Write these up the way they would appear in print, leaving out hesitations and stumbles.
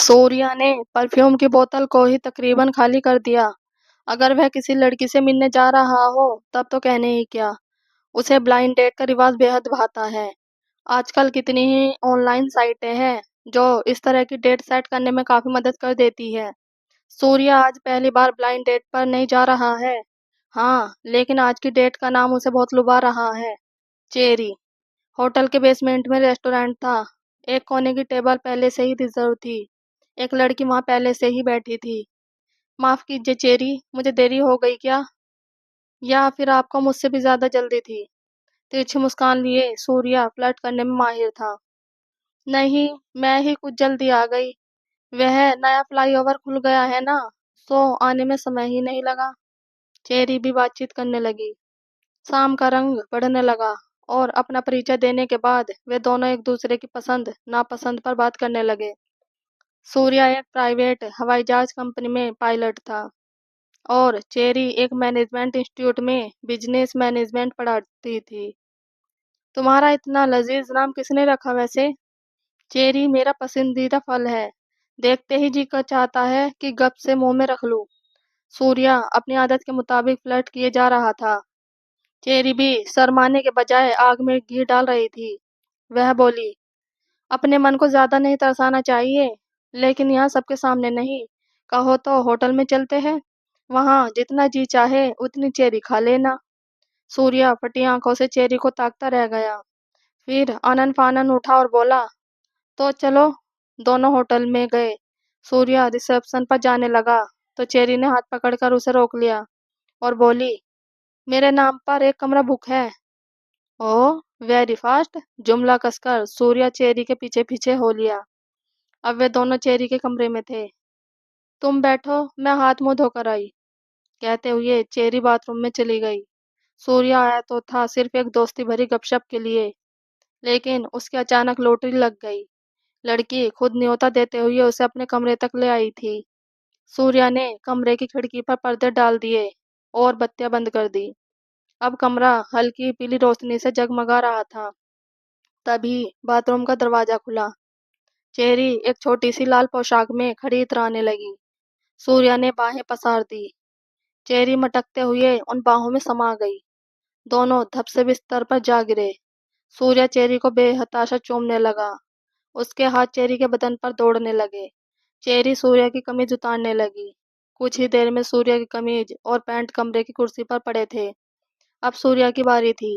सूर्या ने परफ्यूम की बोतल को ही तकरीबन खाली कर दिया। अगर वह किसी लड़की से मिलने जा रहा हो तब तो कहने ही क्या। उसे ब्लाइंड डेट का रिवाज बेहद भाता है। आजकल कितनी ही ऑनलाइन साइटें हैं जो इस तरह की डेट सेट करने में काफी मदद कर देती है। सूर्या आज पहली बार ब्लाइंड डेट पर नहीं जा रहा है। हाँ, लेकिन आज की डेट का नाम उसे बहुत लुभा रहा है। चेरी। होटल के बेसमेंट में रेस्टोरेंट था। एक कोने की टेबल पहले से ही रिजर्व थी। एक लड़की वहां पहले से ही बैठी थी। माफ कीजिए चेरी, मुझे देरी हो गई क्या? या फिर आपको मुझसे भी ज्यादा जल्दी थी? तिरछी मुस्कान लिए सूर्या फ्लर्ट करने में माहिर था। नहीं, मैं ही कुछ जल्दी आ गई। वह नया फ्लाईओवर खुल गया है ना, सो आने में समय ही नहीं लगा। चेरी भी बातचीत करने लगी। शाम का रंग बढ़ने लगा और अपना परिचय देने के बाद वे दोनों एक दूसरे की पसंद नापसंद पर बात करने लगे। सूर्या एक प्राइवेट हवाई जहाज कंपनी में पायलट था और चेरी एक मैनेजमेंट इंस्टीट्यूट में बिजनेस मैनेजमेंट पढ़ाती थी। तुम्हारा इतना लजीज नाम किसने रखा वैसे? चेरी मेरा पसंदीदा फल है। देखते ही जी का चाहता है कि गप से मुंह में रख लूं। सूर्या अपनी आदत के मुताबिक फ्लर्ट किए जा रहा था। चेरी भी शर्माने के बजाय आग में घी डाल रही थी। वह बोली, अपने मन को ज्यादा नहीं तरसाना चाहिए, लेकिन यहाँ सबके सामने नहीं। कहो तो होटल में चलते हैं, वहां जितना जी चाहे उतनी चेरी खा लेना। सूर्या फटी आंखों से चेरी को ताकता रह गया। फिर आनन फानन उठा और बोला, तो चलो। दोनों होटल में गए। सूर्या रिसेप्शन पर जाने लगा तो चेरी ने हाथ पकड़कर उसे रोक लिया और बोली, मेरे नाम पर एक कमरा बुक है। ओह, वेरी फास्ट। जुमला कसकर सूर्या चेरी के पीछे पीछे हो लिया। अब वे दोनों चेरी के कमरे में थे। तुम बैठो, मैं हाथ मुंह धोकर आई। कहते हुए चेरी बाथरूम में चली गई। सूर्या आया तो था सिर्फ एक दोस्ती भरी गपशप के लिए, लेकिन उसकी अचानक लॉटरी लग गई। लड़की खुद न्योता देते हुए उसे अपने कमरे तक ले आई थी। सूर्या ने कमरे की खिड़की पर पर्दे डाल दिए और बत्तियां बंद कर दी। अब कमरा हल्की पीली रोशनी से जगमगा रहा था। तभी बाथरूम का दरवाजा खुला। चेरी एक छोटी सी लाल पोशाक में खड़ी इतराने लगी। सूर्या ने बाहें पसार दी। चेरी मटकते हुए उन बाहों में समा गई। दोनों धप से बिस्तर पर जा गिरे। सूर्या चेरी को बेहताशा चूमने लगा। उसके हाथ चेरी के बदन पर दौड़ने लगे। चेरी सूर्या की कमीज उतारने लगी। कुछ ही देर में सूर्या की कमीज और पैंट कमरे की कुर्सी पर पड़े थे। अब सूर्या की बारी थी।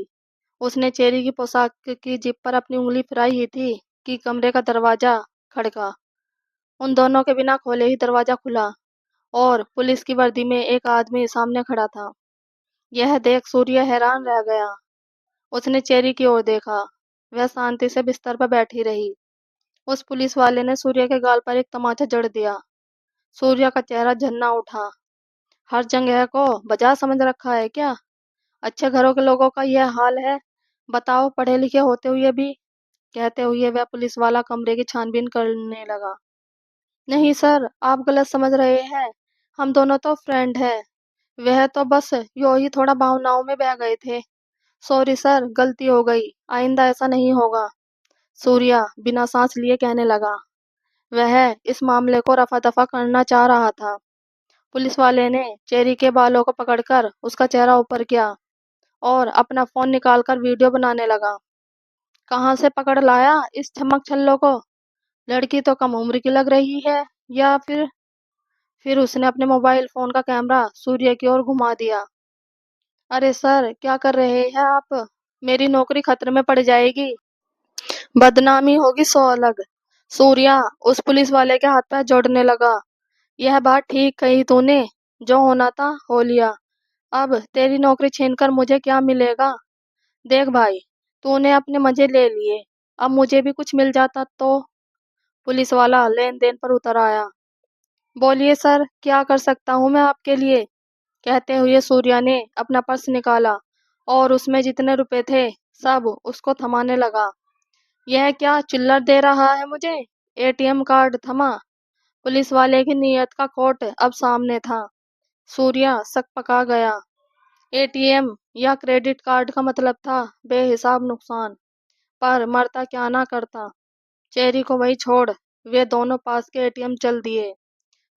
उसने चेरी की पोशाक की जिप पर अपनी उंगली फिराई ही थी कि कमरे का दरवाजा खड़का। उन दोनों के बिना खोले ही दरवाजा खुला और पुलिस की वर्दी में एक आदमी सामने खड़ा था। यह देख सूर्या हैरान रह गया। उसने चेरी की ओर देखा। वह शांति से बिस्तर पर बैठी रही। उस पुलिस वाले ने सूर्या के गाल पर एक तमाचा जड़ दिया। सूर्या का चेहरा झन्ना उठा। हर जगह को बाजार समझ रखा है क्या? अच्छे घरों के लोगों का यह हाल है। बताओ, पढ़े लिखे होते हुए भी। कहते हुए वह पुलिस वाला कमरे की छानबीन करने लगा। नहीं सर, आप गलत समझ रहे हैं। हम दोनों तो फ्रेंड हैं। वह तो बस यूं ही थोड़ा भावनाओं में बह गए थे। सॉरी सर, गलती हो गई, आइंदा ऐसा नहीं होगा। सूर्या बिना सांस लिए कहने लगा। वह इस मामले को रफा दफा करना चाह रहा था। पुलिस वाले ने चेरी के बालों को पकड़कर उसका चेहरा ऊपर किया और अपना फोन निकालकर वीडियो बनाने लगा। कहाँ से पकड़ लाया इस चमक छल्लो को? लड़की तो कम उम्र की लग रही है। या फिर उसने अपने मोबाइल फोन का कैमरा सूर्य की ओर घुमा दिया। अरे सर, क्या कर रहे हैं आप? मेरी नौकरी खतरे में पड़ जाएगी। बदनामी होगी सो अलग। सूर्या उस पुलिस वाले के हाथ पैर जोड़ने लगा। यह बात ठीक कही तूने। जो होना था हो लिया। अब तेरी नौकरी छीनकर मुझे क्या मिलेगा? देख भाई, तूने अपने मजे ले लिए। अब मुझे भी कुछ मिल जाता तो। पुलिस वाला लेन देन पर उतर आया। बोलिए सर, क्या कर सकता हूँ मैं आपके लिए? कहते हुए सूर्या ने अपना पर्स निकाला और उसमें जितने रुपए थे सब उसको थमाने लगा। यह क्या चिल्लर दे रहा है मुझे? एटीएम कार्ड थमा। पुलिस वाले की नीयत का खोट अब सामने था। सूर्या सक पका गया। एटीएम या क्रेडिट कार्ड का मतलब था बेहिसाब नुकसान। पर मरता क्या ना करता। चेरी को वही छोड़ वे दोनों पास के एटीएम चल दिए।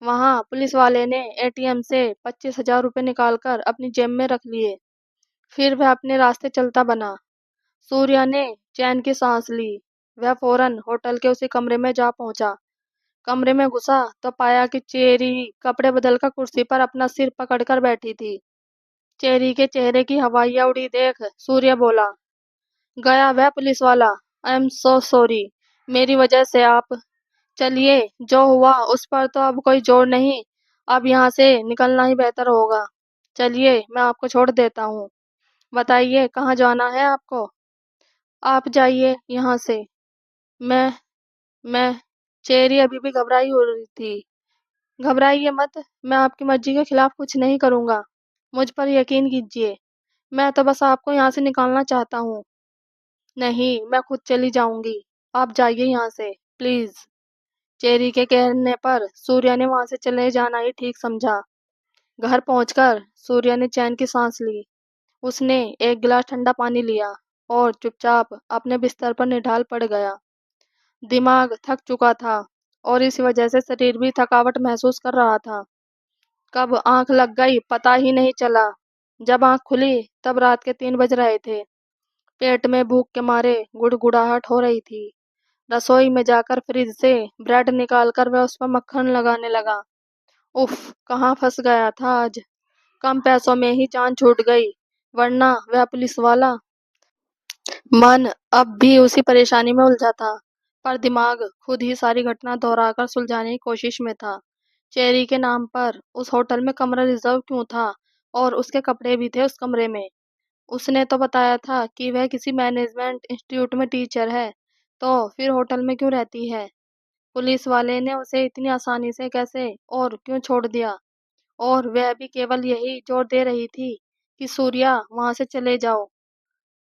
वहां पुलिस वाले ने एटीएम से 25,000 रुपये निकालकर अपनी जेब में रख लिए। फिर वह अपने रास्ते चलता बना। सूर्या ने चैन की सांस ली। वह फौरन होटल के उसी कमरे में जा पहुंचा। कमरे में घुसा तो पाया कि चेरी कपड़े बदलकर कुर्सी पर अपना सिर पकड़कर बैठी थी। चेरी के चेहरे की हवाइयां उड़ी देख सूर्य बोला, गया वह पुलिस वाला। I am so sorry. मेरी वजह से आप। चलिए, जो हुआ उस पर तो अब कोई जोर नहीं। अब यहाँ से निकलना ही बेहतर होगा। चलिए, मैं आपको छोड़ देता हूँ। बताइए, कहाँ जाना है आपको? आप जाइए यहाँ से। मैं मैं चेरी अभी भी घबराई हो रही थी। घबराइए मत, मैं आपकी मर्जी के खिलाफ कुछ नहीं करूँगा। मुझ पर यकीन कीजिए। मैं तो बस आपको यहाँ से निकालना चाहता हूँ। नहीं, मैं खुद चली जाऊँगी। आप जाइए यहाँ से, प्लीज़। चेरी के कहने पर सूर्या ने वहाँ से चले जाना ही ठीक समझा। घर पहुंचकर सूर्या ने चैन की सांस ली। उसने एक गिलास ठंडा पानी लिया और चुपचाप अपने बिस्तर पर निढाल पड़ गया। दिमाग थक चुका था और इस वजह से शरीर भी थकावट महसूस कर रहा था। कब आंख लग गई पता ही नहीं चला। जब आंख खुली तब रात के 3 बज रहे थे। पेट में भूख के मारे गुड़गुड़ाहट हो रही थी। रसोई में जाकर फ्रिज से ब्रेड निकालकर वह उस पर मक्खन लगाने लगा। उफ, कहाँ फंस गया था आज। कम पैसों में ही जान छूट गई, वरना वह पुलिस वाला। मन अब भी उसी परेशानी में उलझा था, पर दिमाग खुद ही सारी घटना दोहराकर सुलझाने की कोशिश में था। चेरी के नाम पर उस होटल में कमरा रिजर्व क्यों था और उसके कपड़े भी थे उस कमरे में? उसने तो बताया था कि वह किसी मैनेजमेंट इंस्टीट्यूट में टीचर है, तो फिर होटल में क्यों रहती है? पुलिस वाले ने उसे इतनी आसानी से कैसे और क्यों छोड़ दिया? और वह भी केवल यही जोर दे रही थी कि सूर्या वहां से चले जाओ।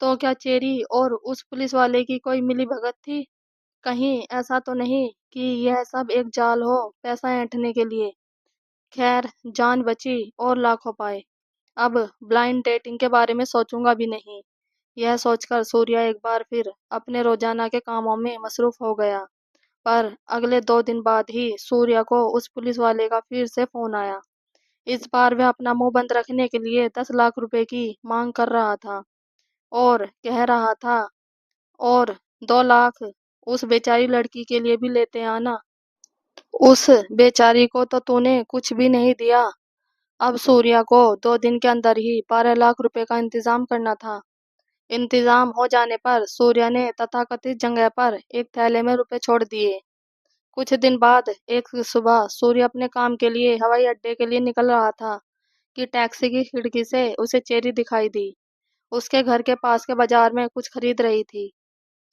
तो क्या चेरी और उस पुलिस वाले की कोई मिली भगत थी? कहीं ऐसा तो नहीं कि यह सब एक जाल हो पैसा ऐंठने के लिए? खैर, जान बची और लाखों पाए। अब ब्लाइंड डेटिंग के बारे में सोचूंगा भी नहीं। यह सोचकर सूर्या एक बार फिर अपने रोजाना के कामों में मसरूफ हो गया। पर अगले 2 दिन बाद ही सूर्या को उस पुलिस वाले का फिर से फोन आया। इस बार वह अपना मुंह बंद रखने के लिए 10 लाख रुपए की मांग कर रहा था और कह रहा था, और 2 लाख उस बेचारी लड़की के लिए भी लेते आना। उस बेचारी को तो तूने कुछ भी नहीं दिया। अब सूर्या को 2 दिन के अंदर ही 12 लाख रुपए का इंतजाम करना था। इंतजाम हो जाने पर सूर्या ने तथाकथित जगह पर एक थैले में रुपए छोड़ दिए। कुछ दिन बाद एक सुबह सूर्य अपने काम के लिए हवाई अड्डे के लिए निकल रहा था कि टैक्सी की खिड़की से उसे चेरी दिखाई दी। उसके घर के पास के बाजार में कुछ खरीद रही थी।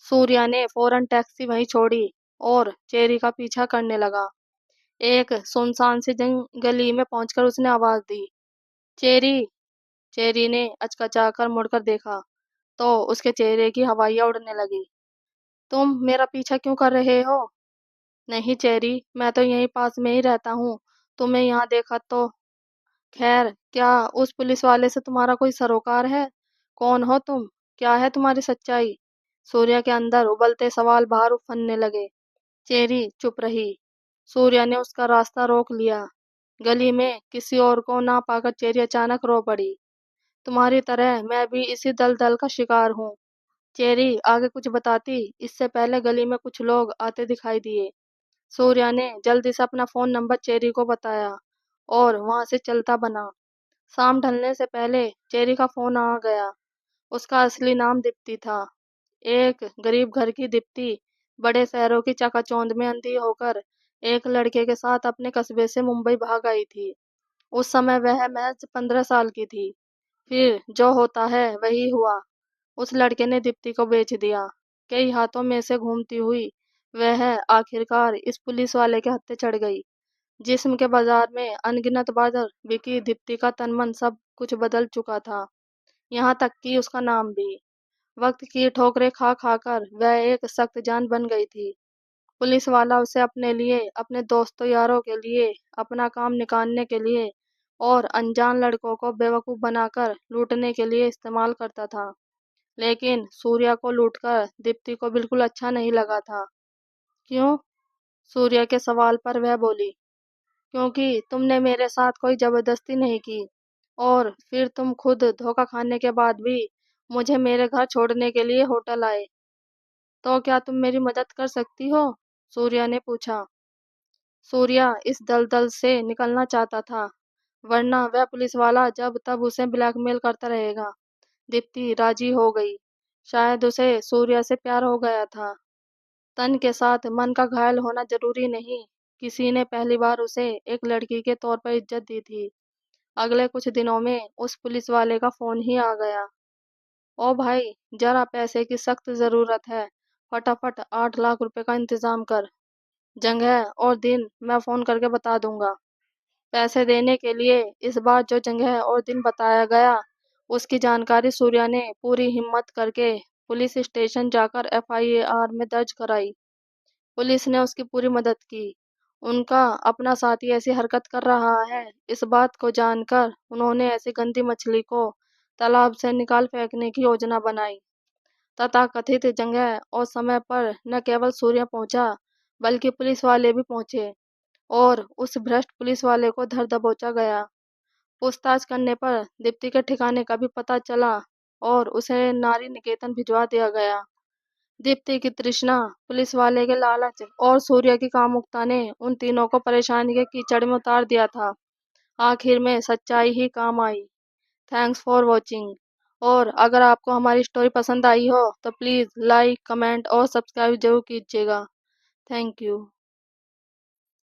सूर्या ने फौरन टैक्सी वहीं छोड़ी और चेरी का पीछा करने लगा। एक सुनसान सी गली में पहुंचकर उसने आवाज दी, चेरी। चेरी ने अचकचाकर मुड़कर देखा तो उसके चेहरे की हवाइयां उड़ने लगी। तुम मेरा पीछा क्यों कर रहे हो? नहीं चेरी, मैं तो यहीं पास में ही रहता हूँ। तुम्हें यहाँ देखा तो। खैर, क्या उस पुलिस वाले से तुम्हारा कोई सरोकार है? कौन हो तुम? क्या है तुम्हारी सच्चाई? सूर्या के अंदर उबलते सवाल बाहर उफनने लगे। चेरी चुप रही। सूर्या ने उसका रास्ता रोक लिया। गली में किसी और को ना पाकर चेरी अचानक रो पड़ी। तुम्हारी तरह मैं भी इसी दलदल का शिकार हूँ। चेरी आगे कुछ बताती इससे पहले गली में कुछ लोग आते दिखाई दिए। सूर्या ने जल्दी से अपना फोन नंबर चेरी को बताया और वहां से चलता बना। शाम ढलने से पहले चेरी का फोन आ गया। उसका असली नाम दीप्ति था। एक गरीब घर की दीप्ति बड़े शहरों की चकाचौंध में अंधी होकर एक लड़के के साथ अपने कस्बे से मुंबई भाग आई थी। उस समय वह महज 15 साल की थी। फिर जो होता है वही हुआ। उस लड़के ने दीप्ति को बेच दिया। कई हाथों में से घूमती हुई वह आखिरकार इस पुलिस वाले के हत्थे चढ़ गई। जिस्म के बाजार में अनगिनत बार बिकी दीप्ति का तन मन सब कुछ बदल चुका था, यहाँ तक कि उसका नाम भी। वक्त की ठोकरें खा खाकर वह एक सख्त जान बन गई थी। पुलिस वाला उसे अपने लिए, अपने दोस्तों यारों के लिए, अपना काम निकालने के लिए और अनजान लड़कों को बेवकूफ बनाकर लूटने के लिए इस्तेमाल करता था। लेकिन सूर्या को लूटकर दीप्ति को बिल्कुल अच्छा नहीं लगा था। क्यों? सूर्या के सवाल पर वह बोली, क्योंकि तुमने मेरे साथ कोई जबरदस्ती नहीं की और फिर तुम खुद धोखा खाने के बाद भी मुझे मेरे घर छोड़ने के लिए होटल आए। तो क्या तुम मेरी मदद कर सकती हो? सूर्या ने पूछा। सूर्या इस दलदल से निकलना चाहता था, वरना वह पुलिस वाला जब तब उसे ब्लैकमेल करता रहेगा। दीप्ति राजी हो गई। शायद उसे सूर्या से प्यार हो गया था। तन के साथ मन का घायल होना जरूरी नहीं। किसी ने पहली बार उसे एक लड़की के तौर पर इज्जत दी थी। अगले कुछ दिनों में उस पुलिस वाले का फोन ही आ गया। ओ भाई, जरा पैसे की सख्त जरूरत है। फटाफट 8 लाख रुपए का इंतजाम कर। जगह और दिन मैं फोन करके बता दूंगा। पैसे देने के लिए इस बार जो जगह और दिन बताया गया, उसकी जानकारी सूर्या ने पूरी हिम्मत करके पुलिस स्टेशन जाकर एफआईआर में दर्ज कराई। पुलिस ने उसकी पूरी मदद की। उनका अपना साथी ऐसी हरकत कर रहा है, इस बात को जानकर उन्होंने ऐसी गंदी मछली को तालाब से निकाल फेंकने की योजना बनाई। तथाकथित जगह और समय पर न केवल सूर्य पहुंचा, बल्कि पुलिस वाले भी पहुंचे और उस भ्रष्ट पुलिस वाले को धर दबोचा गया। पूछताछ करने पर दीप्ति के ठिकाने का भी पता चला और उसे नारी निकेतन भिजवा दिया गया। दीप्ति की तृष्णा, पुलिस वाले के लालच और सूर्य की कामुकता ने उन तीनों को परेशानी के कीचड़ में उतार दिया था। आखिर में सच्चाई ही काम आई। Thanks for watching. और अगर आपको हमारी स्टोरी पसंद आई हो तो प्लीज़ लाइक, कमेंट और सब्सक्राइब जरूर कीजिएगा। Thank you.